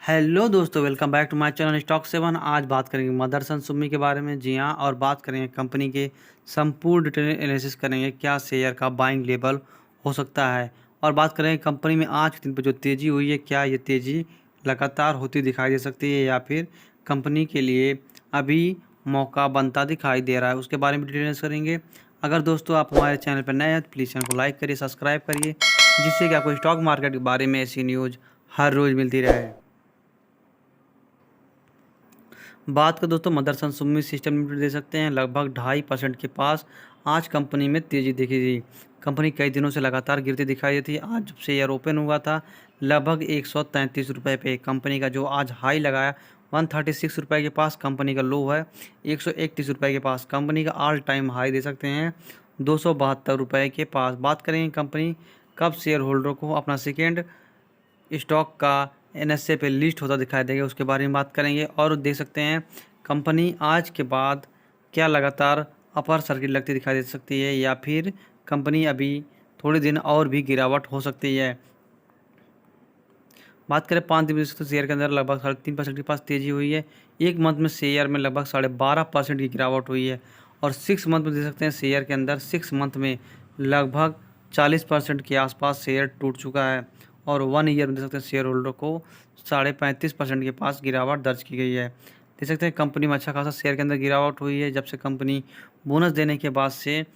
Hello दोस्तों, welcome back to my channel stock seven. आज बात करेंगे मदरसन सुमी के बारे में। जी हाँ, और बात करेंगे कंपनी के संपूर्ण डिटेल एनालिसिस करेंगे, क्या शेयर का बाइंग लेवल हो सकता है। और बात करेंगे कंपनी में आज के दिन पर जो तेज़ी हुई है, क्या ये तेज़ी लगातार होती दिखाई दे सकती है या फिर कंपनी के लिए अभी मौका बनता दिखाई दे रहा है, उसके बारे में डिटेल एनालिसिस करेंगे। अगर दोस्तों आप हमारे चैनल पर नए हैं तो प्लीज़ चैनल को लाइक करिए, सब्सक्राइब करिए, जिससे कि आपको स्टॉक मार्केट के बारे में ऐसी न्यूज़ हर रोज़ मिलती रहे। बात करें दोस्तों मदरसन सुमी सिस्टम लिमिटेड दे सकते हैं लगभग 2.5% के पास आज कंपनी में तेज़ी दिखी थी। कंपनी कई दिनों से लगातार गिरती दिखाई दी थी। आज जब शेयर ओपन हुआ था लगभग 133 रुपये पे। कंपनी का जो आज हाई लगाया 136 रुपये के पास, कंपनी का लो है 131 रुपये के पास। कंपनी का ऑल टाइम हाई दे सकते हैं 272 रुपये के पास। बात करेंगे कंपनी कब शेयर होल्डर को अपना सेकेंड स्टॉक का एनएसए पे लिस्ट होता दिखाई देगा, उसके बारे में बात करेंगे। और देख सकते हैं कंपनी आज के बाद क्या लगातार अपर सर्किट लगती दिखाई दे सकती है या फिर कंपनी अभी थोड़े दिन और भी गिरावट हो सकती है। बात करें 5 दिन तो शेयर के अंदर लगभग 3.5% के पास तेज़ी हुई है। एक मंथ में शेयर में लगभग 12.5% की गिरावट हुई है। और 6 मंथ में देख सकते हैं शेयर के अंदर 6 मंथ में लगभग 40% के आसपास शेयर टूट चुका है। और 1 ईयर में देख सकते हैं शेयर होल्डर को 35.5% के पास गिरावट दर्ज की गई है। देख सकते हैं कंपनी में अच्छा खासा शेयर के अंदर गिरावट हुई है जब से कंपनी बोनस देने के बाद से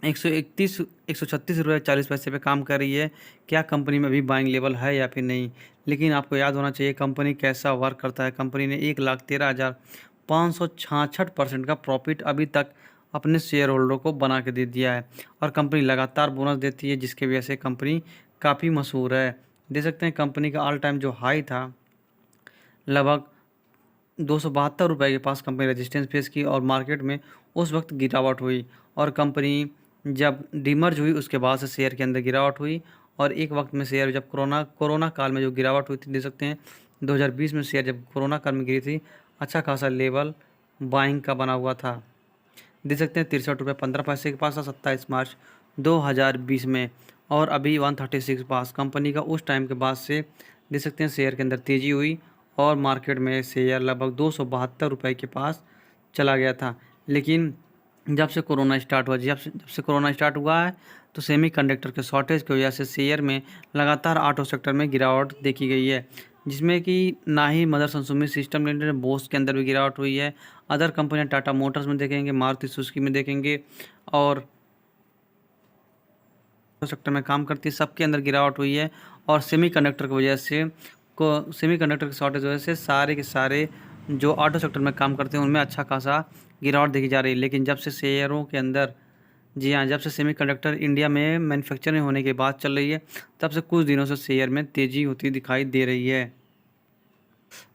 136 रुपये 40 पैसे पे काम कर रही है। क्या कंपनी में अभी बाइंग लेवल है या फिर नहीं, लेकिन आपको याद होना चाहिए कंपनी कैसा वर्क करता है। कंपनी ने 1,13,566% का प्रॉफिट अभी तक अपने शेयर होल्डर को बना के दे दिया है। और कंपनी लगातार बोनस देती है जिसकी वजह से कंपनी काफ़ी मशहूर है। देख सकते हैं कंपनी का ऑल टाइम जो हाई था लगभग 272 रुपये के पास कंपनी रेजिस्टेंस फेस की और मार्केट में उस वक्त गिरावट हुई। और कंपनी जब डीमर्ज हुई उसके बाद से शेयर के अंदर गिरावट हुई। और एक वक्त में शेयर जब कोरोना काल में जो गिरावट हुई थी, देख सकते हैं 2020 में शेयर जब कोरोना काल में गिरी थी, अच्छा खासा लेवल बाइंग का बना हुआ था। देख सकते हैं 63 रुपये 15 पैसे के पास था 27 मार्च 2020 में। और अभी 136 पास कंपनी का उस टाइम के बाद से देख सकते हैं शेयर के अंदर तेज़ी हुई और मार्केट में शेयर लगभग 272 रुपये के पास चला गया था। लेकिन जब से कोरोना स्टार्ट हुआ जब से कोरोना स्टार्ट हुआ है तो सेमीकंडक्टर के शॉर्टेज की वजह से शेयर में लगातार ऑटो सेक्टर में गिरावट देखी गई है, जिसमें कि ना ही मदरसन सुमी सिस्टम लिमिटेड बोस के अंदर भी गिरावट हुई है। अदर कंपनियां टाटा मोटर्स में देखेंगे, मारुति सुजुकी में देखेंगे और सेक्टर में काम करती है, सबके अंदर गिरावट हुई है। और सेमीकंडक्टर की वजह से सेमीकंडक्टर की शॉर्टेज की वजह से सारे के सारे जो ऑटो सेक्टर में काम करते हैं उनमें अच्छा खासा गिरावट देखी जा रही है। लेकिन जब से शेयरों के अंदर, जी हाँ, जब से सेमीकंडक्टर इंडिया में मैन्युफैक्चरिंग होने की बात चल रही है तब से कुछ दिनों से शेयर में तेज़ी होती दिखाई दे रही है।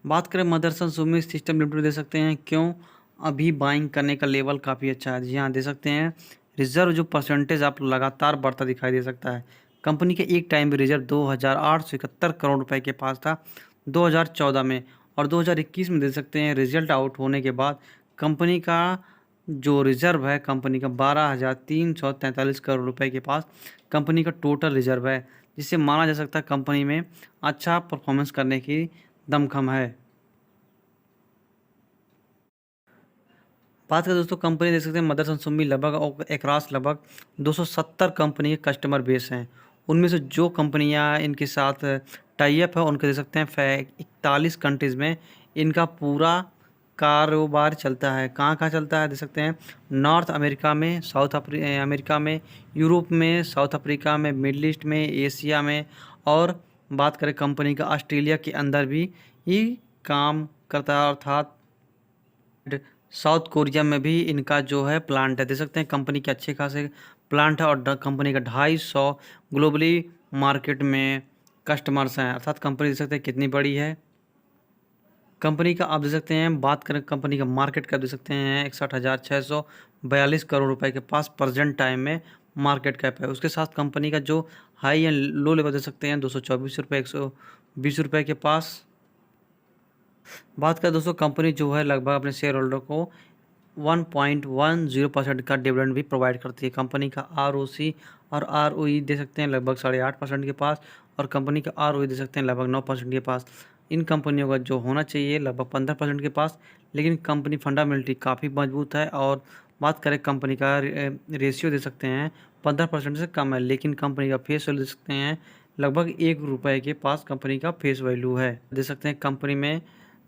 बात करें मदरसन सुमी सिस्टम लिमिटेड, दे सकते हैं क्यों अभी बाइंग करने का लेवल काफ़ी अच्छा है। जी हाँ, दे सकते हैं रिजर्व जो परसेंटेज आप लगातार बढ़ता दिखाई दे सकता है। कंपनी के एक टाइम में रिजर्व 2,871 करोड़ रुपए के पास था 2014 में। और 2021 में दे सकते हैं रिजल्ट आउट होने के बाद कंपनी का जो रिजर्व है कंपनी का 12,343 करोड़ रुपए के पास कंपनी का टोटल रिजर्व है, जिससे माना जा सकता है कंपनी में अच्छा परफॉर्मेंस करने की दमखम है। बात करें दोस्तों कंपनी देख सकते हैं मदरसन सुमी लगभग एकरास लगभग 270 कंपनी के कस्टमर बेस हैं। उनमें से जो कंपनियां इनके साथ टाई अप है उनके देख सकते हैं 41 कंट्रीज़ में इनका पूरा कारोबार चलता है। कहाँ कहाँ चलता है देख सकते हैं नॉर्थ अमेरिका में, अमेरिका में, यूरोप में, साउथ अफ्रीका में, मिडल ईस्ट में, एशिया में। और बात करें कंपनी का ऑस्ट्रेलिया के अंदर भी ये काम करता है, अर्थात साउथ कोरिया में भी इनका जो है प्लांट है। देख सकते हैं कंपनी के अच्छे खासे प्लांट है और कंपनी का 250 ग्लोबली मार्केट में कस्टमर्स हैं, अर्थात कंपनी देख सकते हैं कितनी बड़ी है। कंपनी का आप देख सकते हैं, बात करें कंपनी का मार्केट कैप देख सकते हैं 61,642 करोड़ रुपए के पास प्रेजेंट टाइम में मार्केट कैप है। उसके साथ कंपनी का जो हाई एंड लो लेवल देख सकते हैं 224 रुपये 120 रुपये के पास। बात करें दोस्तों कंपनी जो है लगभग अपने शेयर होल्डर को 1.10% का डिविडेंड भी प्रोवाइड करती है। कंपनी का ROC और ROE दे सकते हैं लगभग 8.5% के पास और कंपनी का ROE दे सकते हैं लगभग 9% के पास। इन कंपनियों का जो होना चाहिए लगभग 15% के पास, लेकिन कंपनी फंडामेंटली काफ़ी मजबूत है। और बात करें कंपनी का रेशियो दे सकते हैं 15% से कम है, लेकिन कंपनी का फेस वैल्यू दे सकते हैं लगभग ₹1 के पास कंपनी का फेस वैल्यू है। दे सकते हैं कंपनी में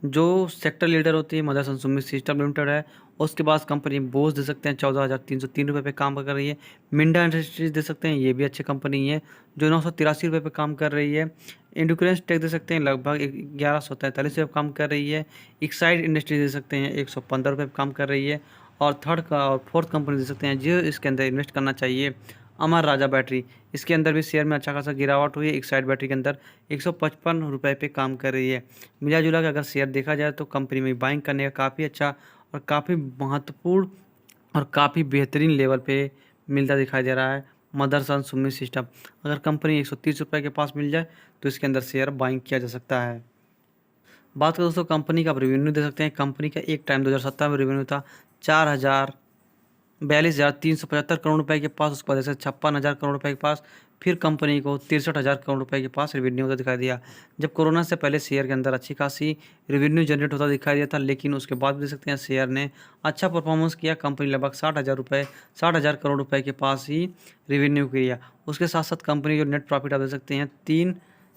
जो सेक्टर लीडर होती है मदरसन सुमी सिस्टम लिमिटेड है। उसके बाद कंपनी बोस दे सकते हैं ₹14,303 पे काम कर रही है। मिंडा इंडस्ट्रीज दे सकते हैं, ये भी अच्छी कंपनी है जो ₹983 पे काम कर रही है। इंडुक्रेंस टेक दे सकते हैं लगभग 1143 पे काम कर रही है। एक्साइड इंडस्ट्रीज दे सकते हैं ₹115 पे काम कर रही है। और थर्ड का और फोर्थ कंपनी दे सकते हैं जो इसके अंदर इन्वेस्ट करना चाहिए, अमर राजा बैटरी। इसके अंदर भी शेयर में अच्छा खासा गिरावट हुई है। एक्साइड बैटरी के अंदर ₹155 पे काम कर रही है। मिला जुला के अगर शेयर देखा जाए तो कंपनी में बाइंग करने का काफ़ी अच्छा और काफ़ी महत्वपूर्ण और काफ़ी बेहतरीन लेवल पे मिलता दिखाई दे रहा है मदरसन सुमी सिस्टम। अगर कंपनी ₹130 के पास मिल जाए तो इसके अंदर शेयर बाइंग किया जा सकता है। बात करें दोस्तों कंपनी का आप रेवेन्यू दे सकते हैं। कंपनी का एक टाइम 2017 में रेवेन्यू था 42,375 करोड़ रुपए के पास। उसके बाद जैसे 56,000 करोड़ रुपए के पास, फिर कंपनी को 63,000 करोड़ रुपए के पास रेवेन्यू होता दिखाई दिया। जब कोरोना से पहले शेयर के अंदर अच्छी खासी रेवेन्यू जनरेट होता दिखाई दिया था, लेकिन उसके बाद भी देख सकते हैं शेयर ने अच्छा परफॉर्मेंस किया। कंपनी लगभग 60,000 करोड़ रुपए के पास ही रेवेन्यू किया। उसके साथ साथ कंपनी जो नेट प्रॉफिट आप देख सकते हैं 3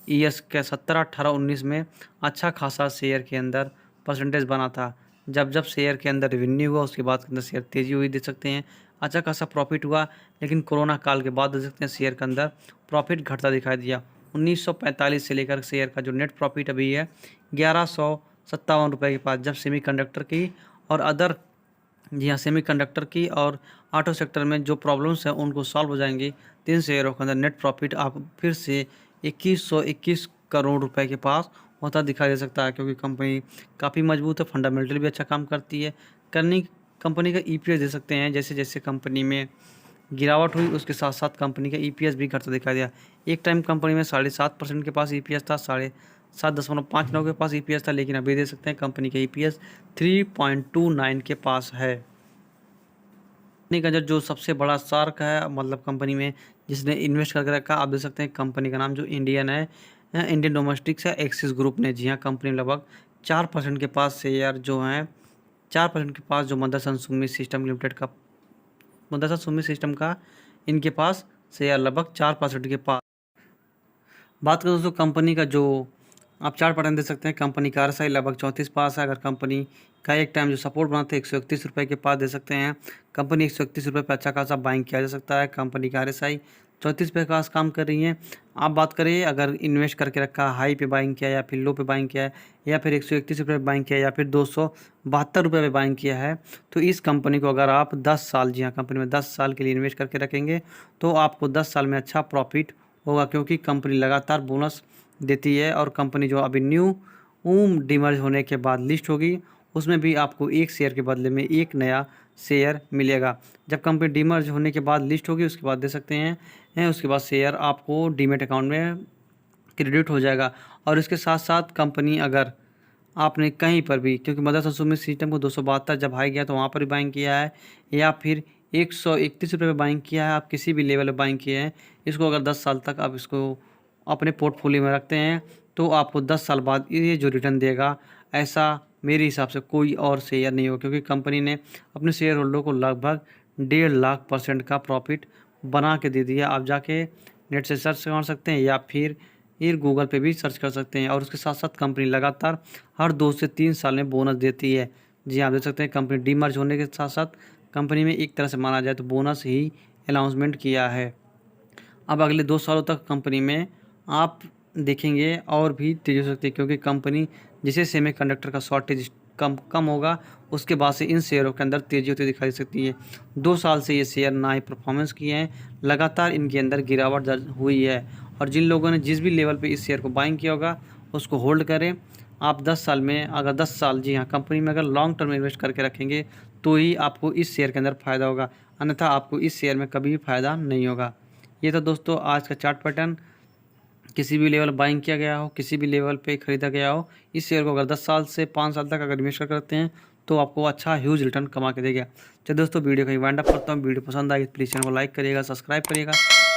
ईयर्स के 17, 18, 19 में अच्छा खासा शेयर के अंदर परसेंटेज बना था। जब जब शेयर के अंदर रेवेन्यू हुआ उसके बाद के अंदर शेयर तेज़ी हुई देख सकते हैं, अच्छा खासा प्रॉफिट हुआ। लेकिन कोरोना काल के बाद देख सकते हैं शेयर के अंदर प्रॉफिट घटता दिखाई दिया। 1945 से लेकर शेयर का जो नेट प्रॉफिट अभी है ₹1157 के पास। जब सेमीकंडक्टर की और अदर जी हाँ सेमीकंडक्टर की और ऑटो सेक्टर में जो प्रॉब्लम्स हैं उनको सॉल्व हो जाएंगी, 3 शेयरों के अंदर नेट प्रॉफिट आप फिर से 2121 करोड़ रुपए के पास होता दिखाई दे सकता है, क्योंकि कंपनी काफ़ी मजबूत है, फंडामेंटल भी अच्छा काम करती है। करनी कंपनी का EPS दे सकते हैं। जैसे जैसे कंपनी में गिरावट हुई उसके साथ साथ कंपनी का EPS भी घटता दिखाई दिया। एक टाइम कंपनी में 7.5% के पास EPS था, 7.59 के पास EPS था, लेकिन अभी दे सकते हैं कंपनी का EPS 3.29 के पास है। कंपनी का जो सबसे बड़ा शार्क है मतलब कंपनी में जिसने इन्वेस्ट करके रखा, आप देख सकते हैं कंपनी का नाम जो इंडियन है, इंडियन डोमेस्टिक्स है, एक्सिस ग्रुप ने। जी हाँ कंपनी लगभग 4% के पास शेयर जो हैं 4% के पास जो मदरसन सुमी सिस्टम लिमिटेड का मदरसन सुमी सिस्टम का इनके पास शेयर लगभग 4% के पास। बात करें दोस्तों कंपनी का जो आप 4 दे सकते हैं, कंपनी का RSI लगभग 34 पास है। अगर कंपनी का एक टाइम जो सपोर्ट बनाते हैं 131 रुपये के पास दे सकते हैं। कंपनी 131 रुपये पर अच्छा खासा बाइंग किया जा सकता है। कंपनी का RSI 34 पे पास काम कर रही है। आप बात करें अगर इन्वेस्ट करके रखा हाई पे बाइंग किया या फिर लो पे बाइंग किया है या फिर 131 रुपये पे बाइंग किया या फिर 272 रुपये पे बाइंग किया है, तो इस कंपनी को अगर आप 10 साल जी हाँ कंपनी में 10 साल के लिए इन्वेस्ट करके रखेंगे तो आपको 10 साल में अच्छा प्रॉफिट होगा, क्योंकि कंपनी लगातार बोनस देती है। और कंपनी जो अभी न्यू डीमर्ज होने के बाद लिस्ट होगी उसमें भी आपको एक शेयर के बदले में एक नया शेयर मिलेगा। जब कंपनी डीमर्ज होने के बाद लिस्ट होगी उसके बाद दे सकते हैं उसके बाद शेयर आपको डीमेट अकाउंट में क्रेडिट हो जाएगा। और इसके साथ साथ कंपनी अगर आपने कहीं पर भी, क्योंकि मदरसन सुमी सिस्टम को 272 जब हाई गया तो वहाँ पर भी बाइंग किया है या फिर 131 रुपये पे बाइंग किया है, आप किसी भी लेवल पे बाइंग किए हैं, इसको अगर 10 साल तक आप इसको अपने पोर्टफोलियो में रखते हैं तो आपको 10 साल बाद ये जो रिटर्न देगा ऐसा मेरे हिसाब से कोई और शेयर नहीं हो, क्योंकि कंपनी ने अपने शेयर होल्डर को लगभग 1.5 लाख % का प्रॉफिट बना के दे दिया। आप जाके नेट से सर्च कर सकते हैं या फिर गूगल पे भी सर्च कर सकते हैं। और उसके साथ साथ कंपनी लगातार हर 2 से 3 साल में बोनस देती है। जी आप देख सकते हैं कंपनी डीमर्ज होने के साथ साथ कंपनी में एक तरह से माना जाए तो बोनस ही अनाउंसमेंट किया है। अब अगले 2 सालों तक कंपनी में आप देखेंगे और भी तेज़ी हो सकती है, क्योंकि कंपनी जिसे सेमीकंडक्टर का शॉर्टेज कम होगा उसके बाद से इन शेयरों के अंदर तेज़ी होती दिखाई सकती है। 2 साल से ये शेयर ना ही परफॉर्मेंस किए हैं, लगातार इनके अंदर गिरावट दर्ज हुई है। और जिन लोगों ने जिस भी लेवल पे इस शेयर को बाइंग किया होगा उसको होल्ड करें। आप 10 साल में अगर 10 साल जी हाँ कंपनी में अगर लॉन्ग टर्म इन्वेस्ट करके रखेंगे तो ही आपको इस शेयर के अंदर फ़ायदा होगा, अन्यथा आपको इस शेयर में कभी भी फ़ायदा नहीं होगा। ये तो दोस्तों आज का चार्ट पैटर्न। किसी भी लेवल बाइंग किया गया हो, किसी भी लेवल पे ख़रीदा गया हो, इस शेयर को अगर 10 साल से 5 साल तक अगर इन्वेस्ट करते हैं तो आपको अच्छा ह्यूज रिटर्न कमा के देगा। चलिए दोस्तों वीडियो कहीं वाइंड अप करता हूँ। वीडियो पसंद आएगी प्लीज़ चैनल को लाइक करिएगा, सब्सक्राइब करिएगा।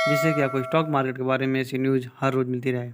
जिससे कि आपको स्टॉक मार्केट के बारे में ऐसी न्यूज़ हर रोज़ मिलती रहे।